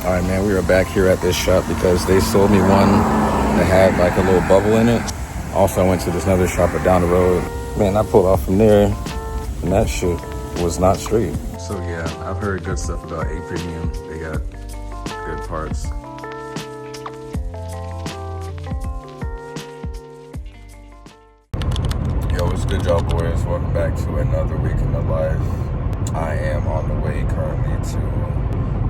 All right, man, we are back here at this shop because they sold me one that had like a little bubble in it. Also, I went to this other shop down the road. Man, I pulled off from there and that shit was not straight. So yeah, I've heard good stuff about A Premium. They got good parts. Yo, what's good, y'all boys? Welcome back to another week in the life. I am on the way currently to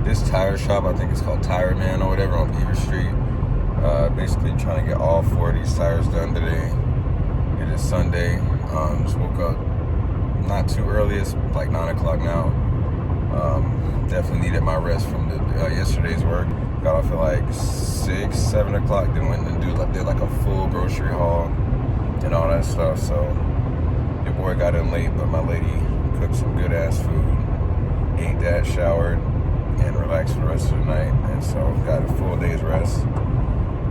this tire shop. I think it's called Tire Man or whatever on Beaver Street. Basically trying to get all 4 of these tires done today. It is Sunday. Just woke up not too early. It's like 9 o'clock now. Definitely needed my rest from the yesterday's work. Got off at like 6, 7 o'clock. Then went and did like a full grocery haul and all that stuff. So your boy got in late, but my lady cooked some good ass food. Ate that, showered, and relaxed for the rest of the night. And so got a full day's rest.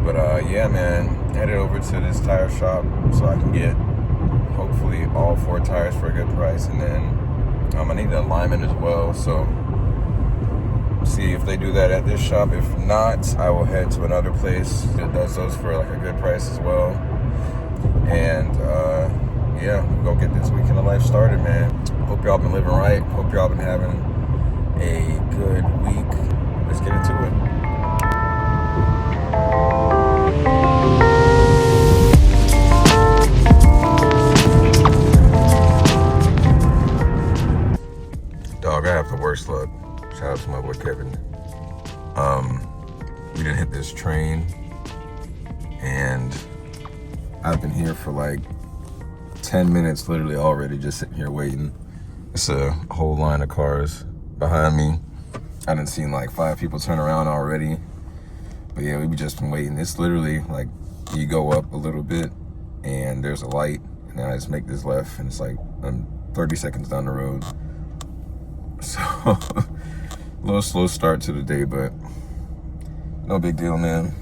But yeah, man, headed over to this tire shop so I can get hopefully all 4 tires for a good price. And then I need an alignment as well. So see if they do that at this shop. If not, I will head to another place that does those for like a good price as well. And yeah, we'll go get this week in the life started, man. Hope y'all been living right. Hope y'all been having a good week. Let's get into it. Dog, I have the worst luck. Shout out to my boy Kevin. We didn't hit this train, and I've been here for like 10 minutes literally already, just sitting here waiting. It's a whole line of cars behind me. I done seen like 5 people turn around already. But yeah, we've just been waiting. It's literally like you go up a little bit and there's a light, and then I just make this left and it's like I'm 30 seconds down the road. So a little slow start to the day, but no big deal, man.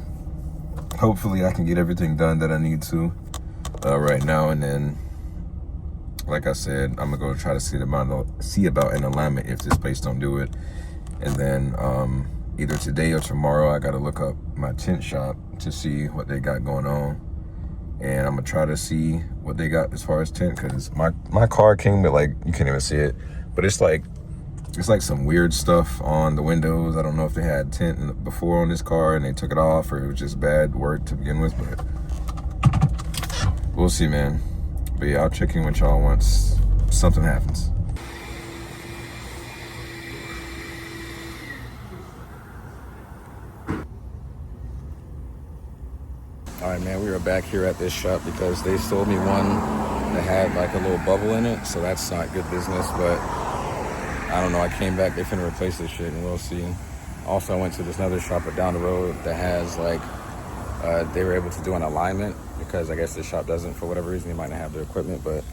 Hopefully I can get everything done that I need to right now, and then like I said, I'm gonna go try to see about an alignment if this place don't do it. And then either today or tomorrow I gotta look up my tint shop to see what they got going on, and I'm gonna try to see what they got as far as tint, because my car came with, like, you can't even see it, but it's like some weird stuff on the windows. I don't know if they had tint before on this car and they took it off, or it was just bad work to begin with, but we'll see, man. But yeah, I'll check in with y'all once something happens. All right, man, we are back here at this shop because they sold me one that had like a little bubble in it, so that's not good business. But I don't know, I came back, they finna replace this shit, and we'll see. Also, I went to this other shop down the road that has like, they were able to do an alignment, because I guess this shop doesn't, for whatever reason. They might not have their equipment, but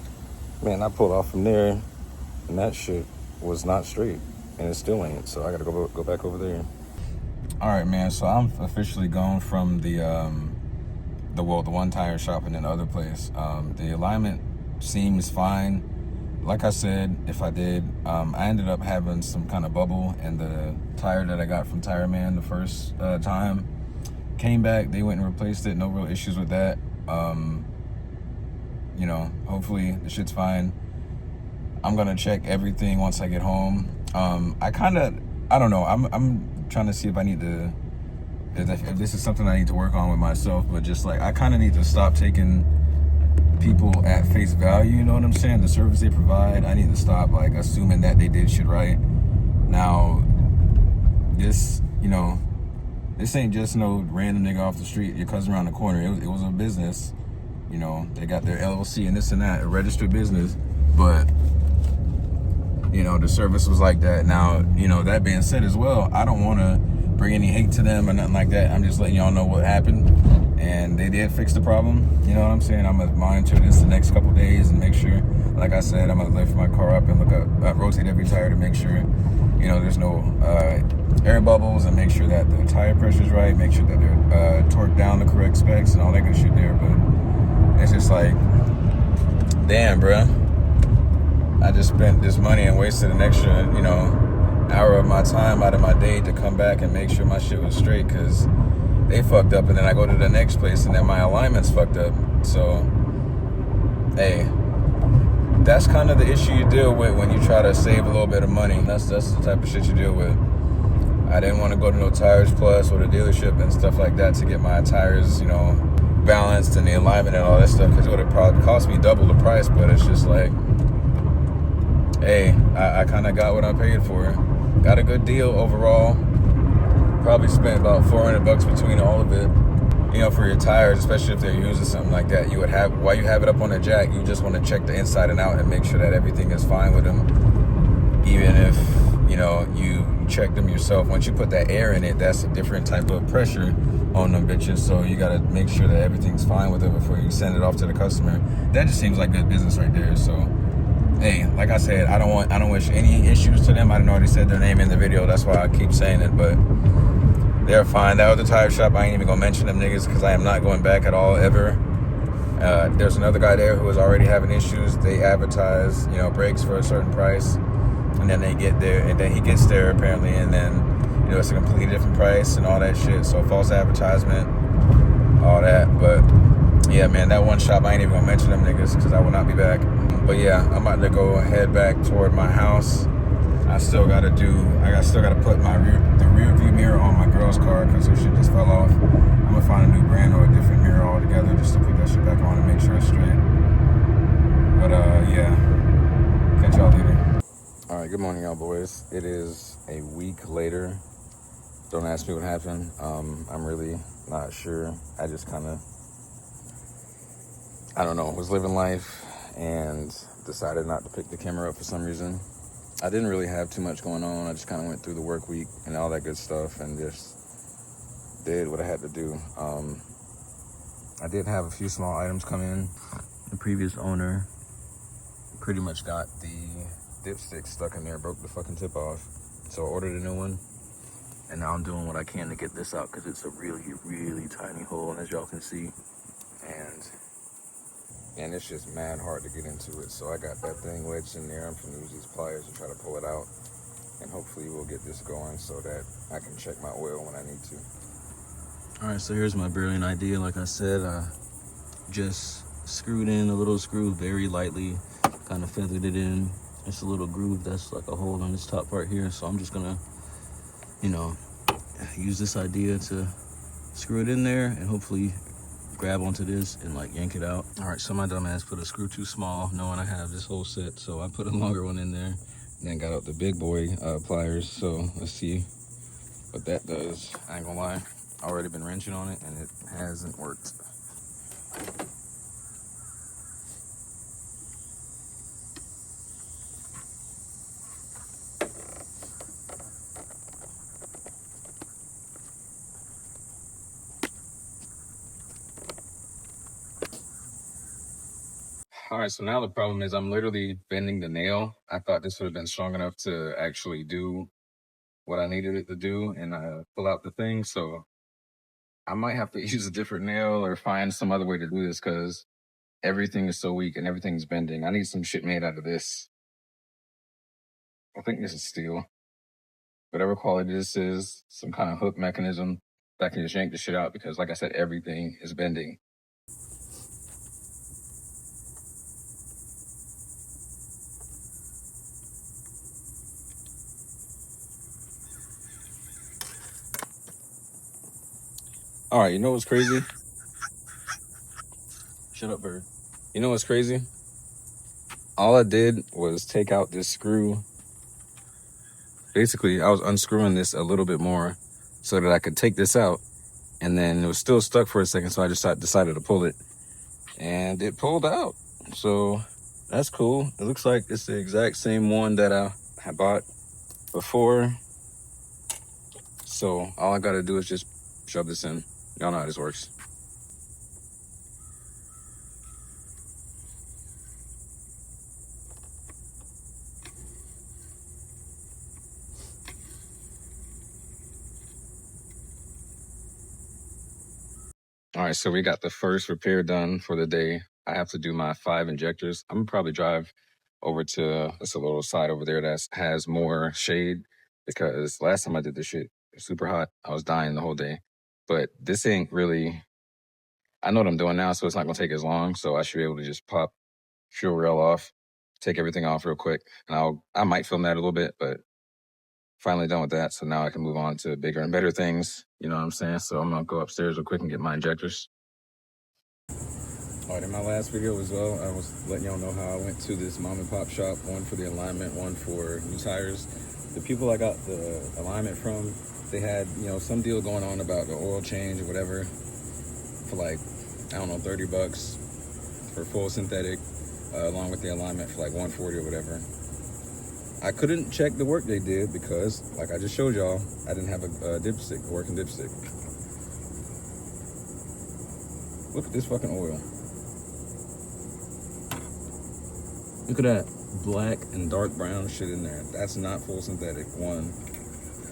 man, I pulled off from there and that shit was not straight, and it still ain't. So I gotta go back over there. All right, man, so I'm officially gone from the one tire shop and then the other place. The alignment seems fine. Like I said, if I did, I ended up having some kind of bubble in the tire that I got from Tire Man the first time. Came back, they went and replaced it. No real issues with that. You know, hopefully the shit's fine. I'm gonna check everything once I get home. I don't know. I'm trying to see if I need to, if this is something I need to work on with myself. But just like, I kind of need to stop taking people at face value, you know what I'm saying? The service they provide, I need to stop like assuming that they did shit right. Now, this, you know, this ain't just no random nigga off the street, your cousin around the corner. It was a business, you know. They got their LLC and this and that, a registered business. But, you know, the service was like that. Now, you know, that being said as well, I don't want to bring any hate to them or nothing like that. I'm just letting y'all know what happened. And they did fix the problem, you know what I'm saying? I'm gonna monitor this the next couple days and make sure, like I said, I'm gonna lift my car up and rotate every tire to make sure, you know, there's no air bubbles, and make sure that the tire pressure's right, make sure that they're torqued down the correct specs and all that good shit there. But it's just like, damn, bruh, I just spent this money and wasted an extra, you know, hour of my time out of my day to come back and make sure my shit was straight, because they fucked up, and then I go to the next place and then my alignment's fucked up. So, hey, that's kind of the issue you deal with when you try to save a little bit of money. That's the type of shit you deal with. I didn't want to go to no Tires Plus or the dealership and stuff like that to get my tires, balanced and the alignment and all that stuff, because it would have probably cost me double the price. But it's just like, hey, I kind of got what I paid for. Got a good deal overall. Probably spent about $400 between all of it. For your tires, especially if they're using something like that, you would have, while you have it up on the jack, you just want to check the inside and out and make sure that everything is fine with them. Even if, you check them yourself. Once you put that air in it, that's a different type of pressure on them bitches. So you got to make sure that everything's fine with it before you send it off to the customer. That just seems like good business right there. So, hey, like I said, I don't wish any issues to them. I didn't already said their name in the video. That's why I keep saying it, but they're fine. That was the tire shop. I ain't even gonna mention them niggas because I am not going back at all, ever. There's another guy there who was already having issues. They advertise, brakes for a certain price, and then they get there, and then he gets there apparently, and then, it's a completely different price and all that shit. So false advertisement, all that. But yeah, man, that one shop, I ain't even gonna mention them niggas because I will not be back. But yeah, I'm about to go head back toward my house. I still gotta put the rear view mirror on my girl's car because her shit just fell off. I'm gonna find a new brand or a different mirror altogether just to put that shit back on and make sure it's straight. But yeah, catch y'all later. All right, good morning, y'all boys. It is a week later. Don't ask me what happened. I'm really not sure. I just I don't know, was living life and decided not to pick the camera up for some reason. I didn't really have too much going on. I just kind of went through the work week and all that good stuff and just did what I had to do. I did have a few small items come in. The previous owner pretty much got the dipstick stuck in there, broke the fucking tip off. So I ordered a new one, and now I'm doing what I can to get this out because it's a really, really tiny hole, as y'all can see. And it's just mad hard to get into it. So I got that thing wedged in there. I'm gonna use these pliers to try to pull it out. And hopefully we'll get this going so that I can check my oil when I need to. All right, so here's my brilliant idea. Like I said, I just screwed in a little screw very lightly, kind of feathered it in. It's a little groove that's like a hole on this top part here. So I'm just gonna, use this idea to screw it in there and hopefully grab onto this and like yank it out. All right, so my dumb ass put a screw too small, knowing I have this whole set. So I put a longer one in there and then got out the big boy pliers. So let's see what that does. I ain't gonna lie, I already been wrenching on it and it hasn't worked. All right, so now the problem is I'm literally bending the nail. I thought this would have been strong enough to actually do what I needed it to do and pull out the thing. So I might have to use a different nail or find some other way to do this because everything is so weak and everything's bending. I need some shit made out of this. I think this is steel. Whatever quality this is, some kind of hook mechanism that can just yank the shit out because, like I said, everything is bending. All right, you know what's crazy? Shut up, bird. You know what's crazy? All I did was take out this screw. Basically, I was unscrewing this a little bit more so that I could take this out. And then it was still stuck for a second, so I just decided to pull it. And it pulled out. So that's cool. It looks like it's the exact same one that I had bought before. So all I gotta do is just shove this in. Y'all know how this works. All right, so we got the first repair done for the day. I have to do my 5 injectors. I'm gonna probably drive over to, it's a little side over there that has more shade. because last time I did this shit, it was super hot. I was dying the whole day. But this ain't really, I know what I'm doing now, so it's not gonna take as long. So I should be able to just pop fuel rail off, take everything off real quick, and I might film that a little bit, but finally done with that. So now I can move on to bigger and better things. You know what I'm saying? So I'm gonna go upstairs real quick and get my injectors. All right, in my last video as well, I was letting y'all know how I went to this mom and pop shop, one for the alignment, one for new tires. The people I got the alignment from, they had, you know, some deal going on about the oil change or whatever for like, I don't know, 30 bucks for full synthetic, along with the alignment for like 140 or whatever. I couldn't check the work they did because, like I just showed y'all, I didn't have a dipstick, a working dipstick. Look at this fucking oil. Look at that black and dark brown shit in there. That's not full synthetic, one.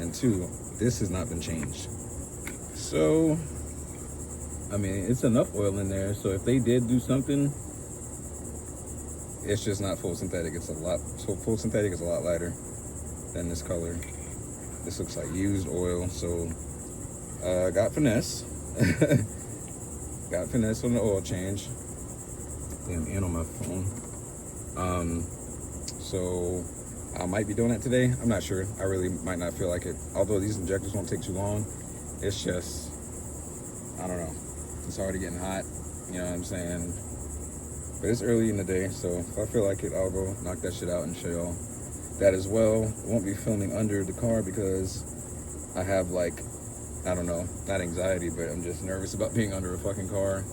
And two, this has not been changed. So, I mean, it's enough oil in there. So if they did do something, it's just not full synthetic. It's a lot, so full synthetic is a lot lighter than this color. This looks like used oil. So, got finesse. Got finesse on the oil change. Damn, and on my phone. So I might be doing that today. I'm not sure. I really might not feel like it. Although these injectors won't take too long. It's just, I don't know. It's already getting hot. You know what I'm saying? But it's early in the day. So if I feel like it, I'll go knock that shit out and show y'all that as well. I won't be filming under the car because I have like, I don't know, not anxiety, but I'm just nervous about being under a fucking car.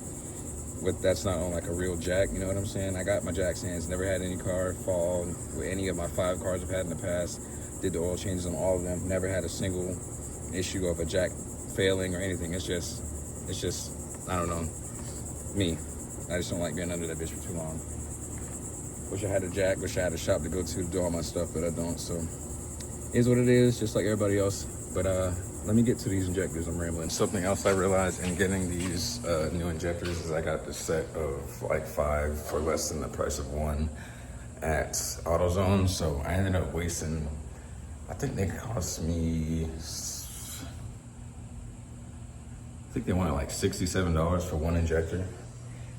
That's not on like a real jack, you know what I'm saying? I got my jack stands, never had any car fall with any of my 5 cars I've had in the past. Did the oil changes on all of them. Never had a single issue of a jack failing or anything. It's just, I don't know, me. I just don't like being under that bitch for too long. Wish I had a jack, wish I had a shop to go to do all my stuff, but I don't, so. It is what it is, just like everybody else. But let me get to these injectors. I'm rambling. Something else I realized in getting these new injectors is I got this set of like 5 for less than the price of 1 at AutoZone. So I ended up wasting, I think they cost me, I think they wanted like $67 for 1 injector.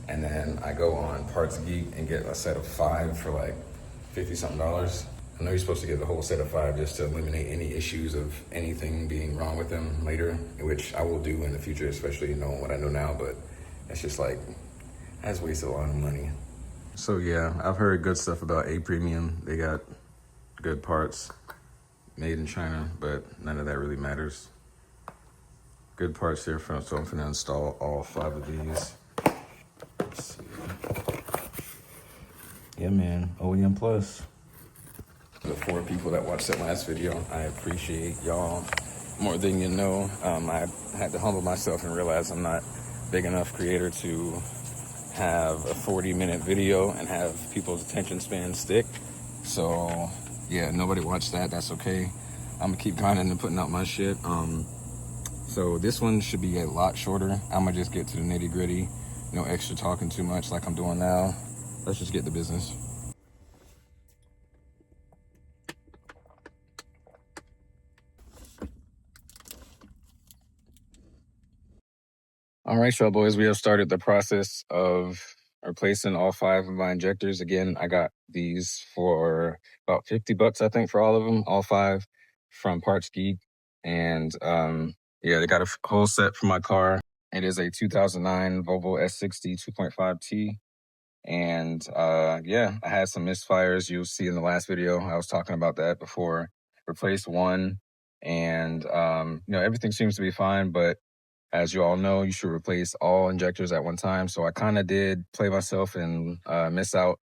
And then I go on Parts Geek and get a set of 5 for like 50-something dollars. I know you're supposed to get the whole set of 5 just to eliminate any issues of anything being wrong with them later, which I will do in the future, especially knowing what I know now, but it's just like, that's wasted a lot of money. So yeah, I've heard good stuff about A Premium. They got good parts made in China, but none of that really matters. Good parts here, so I'm gonna install all 5 of these. Let's see. Yeah, man, OEM Plus. The 4 people that watched that last video, I appreciate y'all more than you know. I had to humble myself and realize I'm not big enough creator to have a 40-minute video and have people's attention span stick. So yeah, nobody watched that. That's okay. I'm gonna keep grinding and putting out my shit. So this one should be a lot shorter. I'm gonna just get to the nitty gritty. No extra talking too much like I'm doing now. Let's just get the business. All right, y'all boys, we have started the process of replacing all 5 of my injectors. Again, I got these for about 50 bucks, I think, for all of them, all 5 from Parts Geek. And yeah, they got a whole set for my car. It is a 2009 Volvo S60 2.5T. And yeah, I had some misfires. You'll see in the last video, I was talking about that before. Replaced 1, and you know, everything seems to be fine, but as you all know, you should replace all injectors at one time. So I kind of did play myself and miss out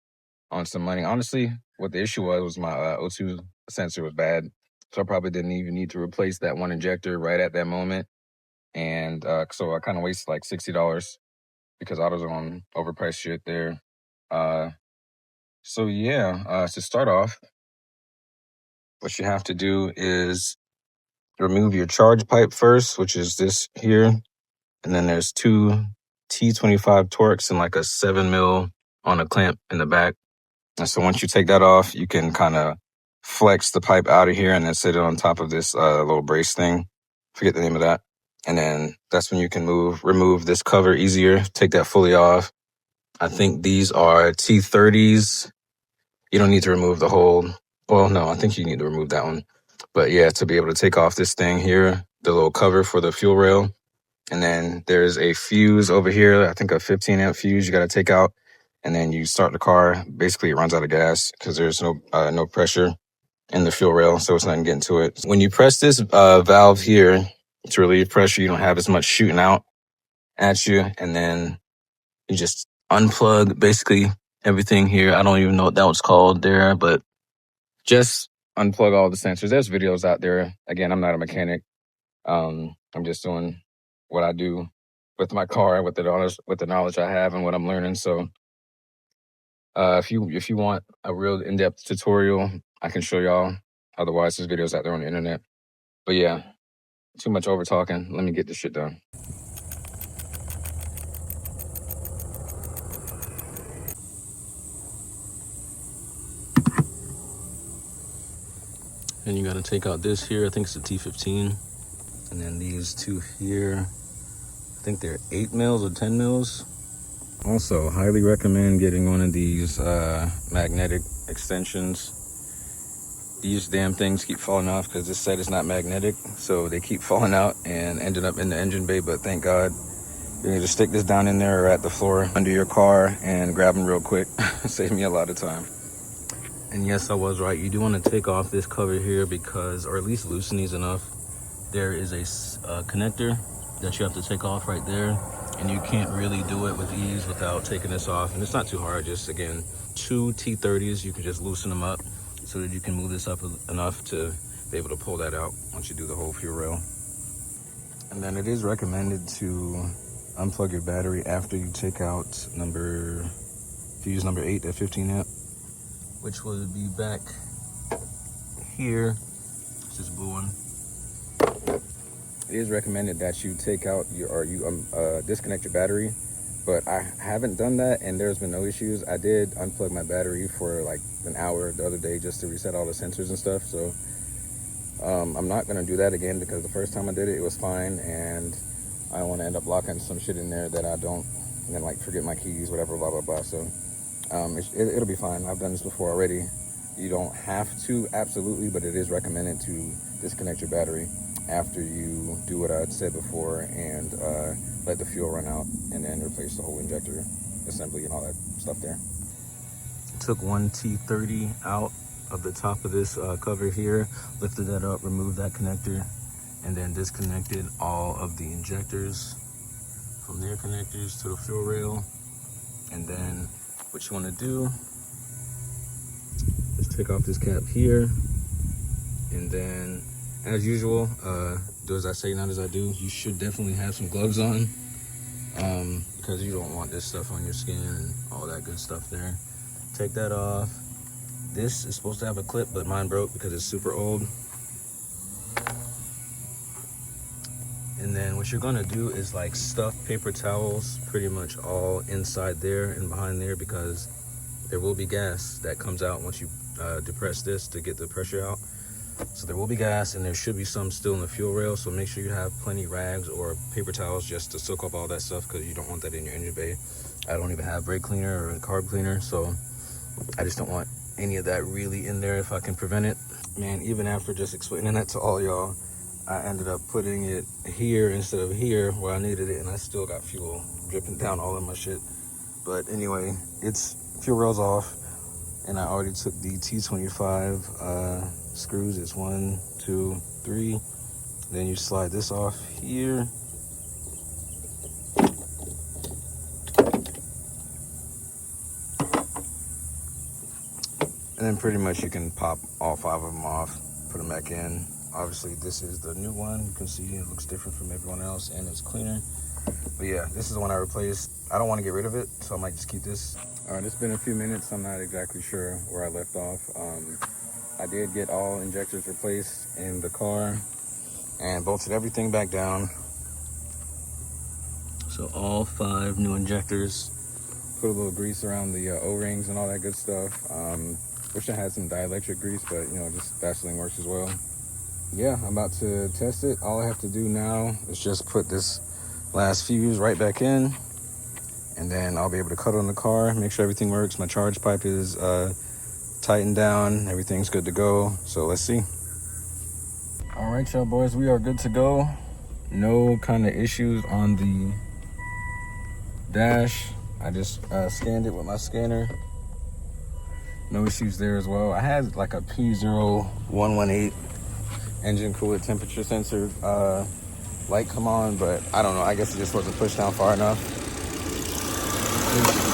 on some money. Honestly, what the issue was my O2 sensor was bad. So I probably didn't even need to replace that 1 injector right at that moment. And so I kind of wasted like $60 because AutoZone overpriced shit there. So yeah, to start off, what you have to do is remove your charge pipe first, which is this here. And then there's 2 T25 Torx and like a 7 mil on a clamp in the back. And so once you take that off, you can kind of flex the pipe out of here and then sit it on top of this little brace thing. Forget the name of that. And then that's when you can remove this cover easier, take that fully off. I think these are T30s. You don't need to remove the whole, well, no, I think you need to remove that one. But yeah, to be able to take off this thing here, the little cover for the fuel rail. And then there's a fuse over here, I think a 15 amp fuse you got to take out. And then you start the car. Basically, it runs out of gas because there's no pressure in the fuel rail, so it's not getting to it. When you press this valve here to relieve pressure, you don't have as much shooting out at you. And then you just unplug basically everything here. I don't even know what that was called there, but just unplug all the sensors. There's videos out there. Again, I'm not a mechanic. I'm just doing what I do with my car, with the knowledge I have and what I'm learning. So if you want a real in-depth tutorial, I can show y'all. Otherwise, there's videos out there on the internet. But yeah, too much over talking. Let me get this shit done. And you gotta take out this here. I think it's a T15. And then these two here, I think they're 8 mils or 10 mils. Also, highly recommend getting one of these magnetic extensions. These damn things keep falling off because this set is not magnetic, so they keep falling out and ended up in the engine bay. But thank God, you need to stick this down in there or at the floor under your car and grab them real quick. Save me a lot of time. And yes, I was right. You do want to take off this cover here because, or at least loosen these enough. There is a connector that you have to take off right there, and you can't really do it with ease without taking this off. And it's not too hard. Just again, 2 T30s. You can just loosen them up so that you can move this up enough to be able to pull that out once you do the whole fuel rail. And then it is recommended to unplug your battery after you take out fuse number 8 at 15 amp, which would be back here. It's this blue one. It is recommended that you take out disconnect your battery, but I haven't done that and there's been no issues. I did unplug my battery for like an hour the other day just to reset all the sensors and stuff. So I'm not gonna do that again because the first time I did it, it was fine, and I don't want to end up locking some shit in there that I don't, and then like forget my keys, whatever, blah blah blah. So it'll be fine. I've done this before already. You don't have to absolutely, but it is recommended to disconnect your battery after you do what I said before and let the fuel run out, and then replace the whole injector assembly and all that stuff there. Took one T30 out of the top of this cover here, lifted that up, removed that connector, and then disconnected all of the injectors from their connectors to the fuel rail. And then what you want to do is take off this cap here, and then as usual, do as I say, not as I do. You should definitely have some gloves on because you don't want this stuff on your skin and all that good stuff there. Take that off. This is supposed to have a clip, but mine broke because it's super old. And then what you're gonna do is like stuff paper towels pretty much all inside there and behind there, because there will be gas that comes out once you depress this to get the pressure out. So there will be gas, and there should be some still in the fuel rail. So make sure you have plenty rags or paper towels just to soak up all that stuff, because you don't want that in your engine bay. I don't even have brake cleaner or carb cleaner, so I just don't want any of that really in there if I can prevent it. Man, even after just explaining that to all y'all, I ended up putting it here instead of here where I needed it, and I still got fuel dripping down all of my shit. But anyway, it's fuel rail's off, and I already took the T25 screws. It's 1, 2, 3. Then you slide this off here. And then pretty much you can pop all 5 of them off, put them back in. Obviously this is the new one. You can see it looks different from everyone else and it's cleaner. But yeah, this is the one I replaced. I don't want to get rid of it, so I might just keep this. All right, it's been a few minutes. I'm not exactly sure where I left off. I did get all injectors replaced in the car and bolted everything back down. So all 5 new injectors. Put a little grease around the O-rings and all that good stuff. Wish I had some dielectric grease, but you know, just Vaseline works as well. Yeah, I'm about to test it. All I have to do now is just put this last fuse right back in, and then I'll be able to cut on the car, make sure everything works. My charge pipe is tightened down, everything's good to go. So let's see. All right, y'all boys, we are good to go. No kind of issues on the dash. I just scanned it with my scanner. No issues there as well. I had like a P0118 engine coolant temperature sensor light come on, but I don't know. I guess it just wasn't pushed down far enough.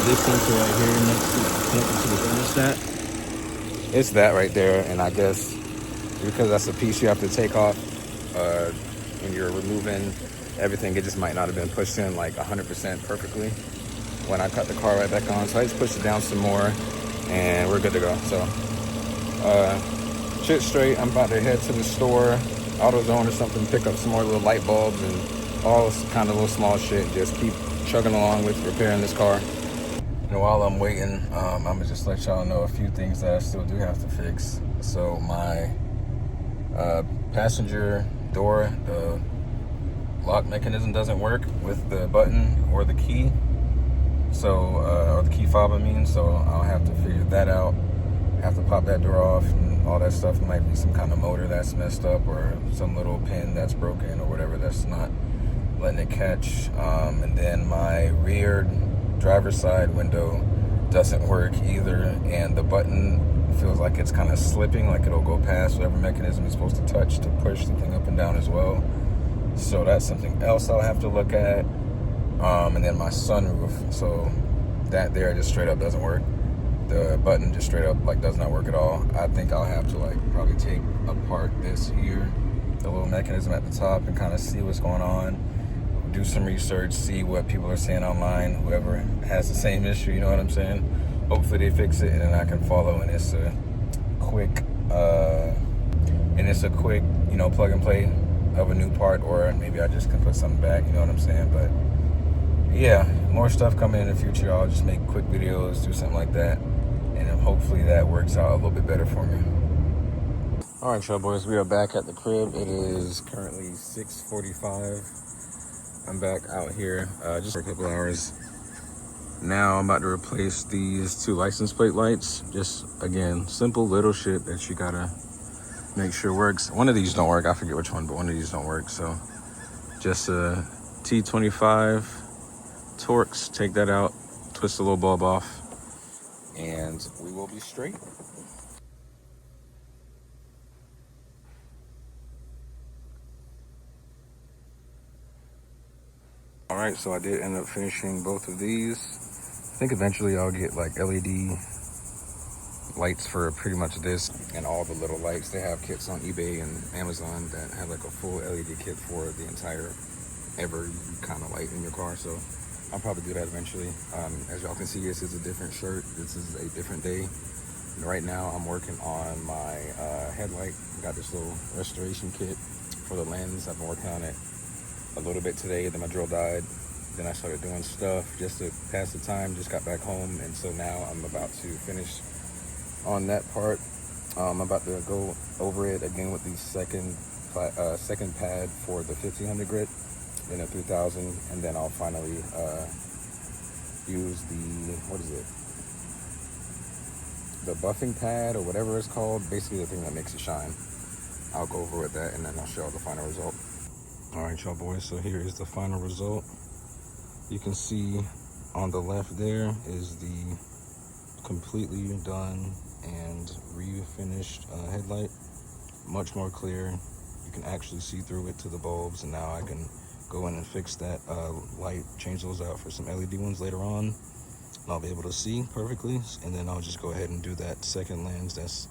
This sensor right here next to connected to the thermostat. It's that right there, and I guess because that's a piece you have to take off when you're removing everything, it just might not have been pushed in like 100% perfectly when I cut the car right back on. So I just pushed it down some more, and we're good to go. So shit straight. I'm about to head to the store, AutoZone or something, pick up some more little light bulbs and all kind of little small shit. Just keep chugging along with repairing this car. And while I'm waiting, I'm gonna just let y'all know a few things that I still do have to fix. So my passenger door, the lock mechanism doesn't work with the button or the key. So, or the key fob, I mean. So I'll have to figure that out. Have to pop that door off and all that stuff. It might be some kind of motor that's messed up or some little pin that's broken or whatever that's not letting it catch. And then my rear driver's side window doesn't work either, and the button feels like it's kind of slipping, like it'll go past whatever mechanism it's supposed to touch to push the thing up and down as well. So that's something else I'll have to look at. And then my sunroof, so that there just straight up doesn't work. The button just straight up like does not work at all. I think I'll have to like probably take apart this here, the little mechanism at the top, and kind of see what's going on, do some research, see what people are saying online, whoever has the same issue, you know what I'm saying? Hopefully they fix it, and then I can follow, and it's a quick you know, plug and play of a new part, or maybe I just can put something back, you know what I'm saying? But yeah, more stuff coming in the future. I'll just make quick videos, do something like that, and then hopefully that works out a little bit better for me. All right, y'all boys, we are back at the crib. It is currently 6:45. I'm back out here just for a couple hours. Now I'm about to replace these two license plate lights. Just, again, simple little shit that you gotta make sure works. One of these don't work. I forget which one, but one of these don't work. So just a T25 Torx. Take that out, twist the little bulb off, and we will be straight. All right, so I did end up finishing both of these. I think eventually I'll get like LED lights for pretty much this and all the little lights. They have kits on eBay and Amazon that have like a full LED kit for the entire every kind of light in your car. So I'll probably do that eventually. As y'all can see, this is a different shirt. This is a different day. And right now I'm working on my headlight. I got this little restoration kit for the lens. I've been working on it a little bit today, then my drill died. Then I started doing stuff just to pass the time, just got back home, and so now I'm about to finish on that part. I'm about to go over it again with the second pad for the 1500 grit, then a 3000, and then I'll finally use the, what is it? The buffing pad or whatever it's called, basically the thing that makes it shine. I'll go over with that, and then I'll show the final result. All right, y'all boys, so here is the final result. You can see on the left there is the completely done and refinished headlight. Much more clear. You can actually see through it to the bulbs, and now I can go in and fix that light, change those out for some LED ones later on. And I'll be able to see perfectly, and then I'll just go ahead and do that second lens that's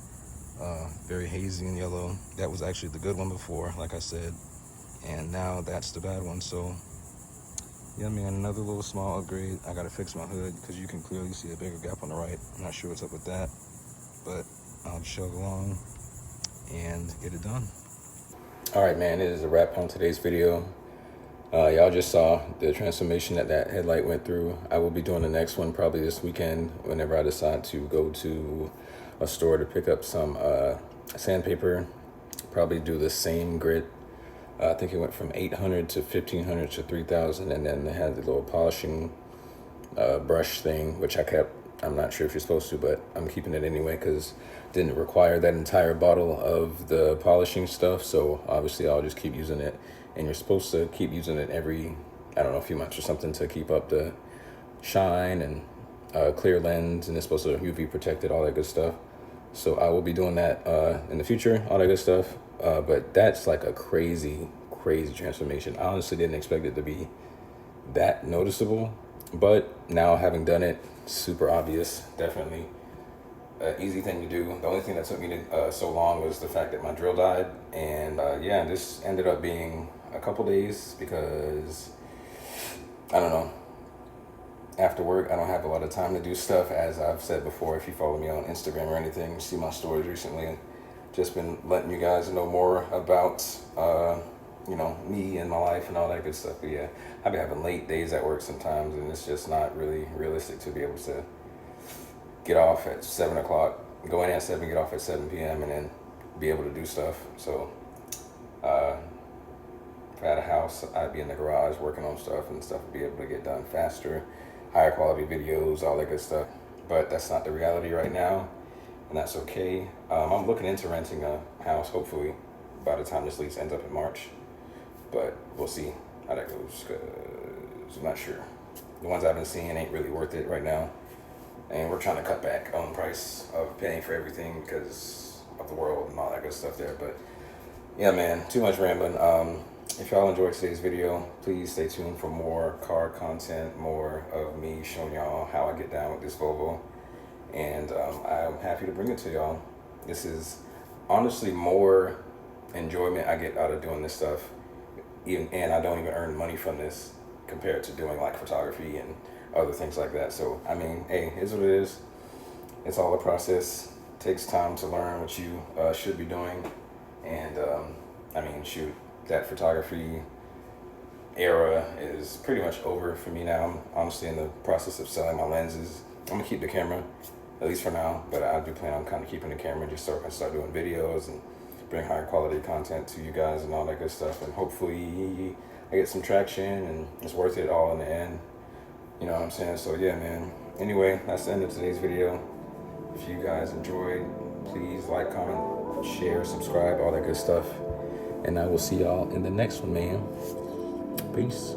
very hazy and yellow. That was actually the good one before, like I said. And now that's the bad one. So yeah, man, another little small upgrade. I gotta fix my hood because you can clearly see a bigger gap on the right. I'm not sure what's up with that, but I'll chug along and get it done. All right, man, it is a wrap on today's video. Y'all just saw the transformation that headlight went through. I will be doing the next one probably this weekend whenever I decide to go to a store to pick up some sandpaper. Probably do the same grit. I think it went from 800 to 1500 to 3000, and then they had the little polishing brush thing, which I kept. I'm not sure if you're supposed to, but I'm keeping it anyway because didn't require that entire bottle of the polishing stuff. So obviously I'll just keep using it, and you're supposed to keep using it every, I don't know, a few months or something to keep up the shine and clear lens, and it's supposed to UV protected, all that good stuff. So I will be doing that in the future, all that good stuff. But that's like a crazy transformation. I honestly didn't expect it to be that noticeable, but now having done it, super obvious, definitely easy thing to do. The only thing that took me so long was the fact that my drill died, and yeah, this ended up being a couple days because I don't know. After work, I don't have a lot of time to do stuff, as I've said before. If you follow me on Instagram or anything, you see my stories recently, and just been letting you guys know more about, you know, me and my life and all that good stuff. But yeah, I've been having late days at work sometimes, and it's just not really realistic to be able to get off at 7 o'clock, go in at 7, get off at 7 p.m., and then be able to do stuff. So if I had a house, I'd be in the garage working on stuff, and stuff would be able to get done faster, higher quality videos, all that good stuff. But that's not the reality right now, and that's okay. I'm looking into renting a house, hopefully by the time this lease ends up in March, but we'll see how that goes, because I'm not sure. The ones I've been seeing ain't really worth it right now, and we're trying to cut back on the price of paying for everything because of the world and all that good stuff there. But yeah, man, too much rambling. If y'all enjoyed today's video, please stay tuned for more car content, more of me showing y'all how I get down with this Volvo. And I'm happy to bring it to y'all. This is honestly more enjoyment I get out of doing this stuff, and I don't even earn money from this compared to doing like photography and other things like that. So I mean, hey, it's what it is. It's all a process. It takes time to learn what you should be doing. And I mean, shoot, that photography era is pretty much over for me now. I'm honestly in the process of selling my lenses. I'm gonna keep the camera, at least for now, but I do plan on kind of keeping the camera just so I can start doing videos and bring higher quality content to you guys and all that good stuff. And hopefully I get some traction and it's worth it all in the end. You know what I'm saying? So yeah, man. Anyway, that's the end of today's video. If you guys enjoyed, please like, comment, share, subscribe, all that good stuff. And I will see y'all in the next one, man. Peace.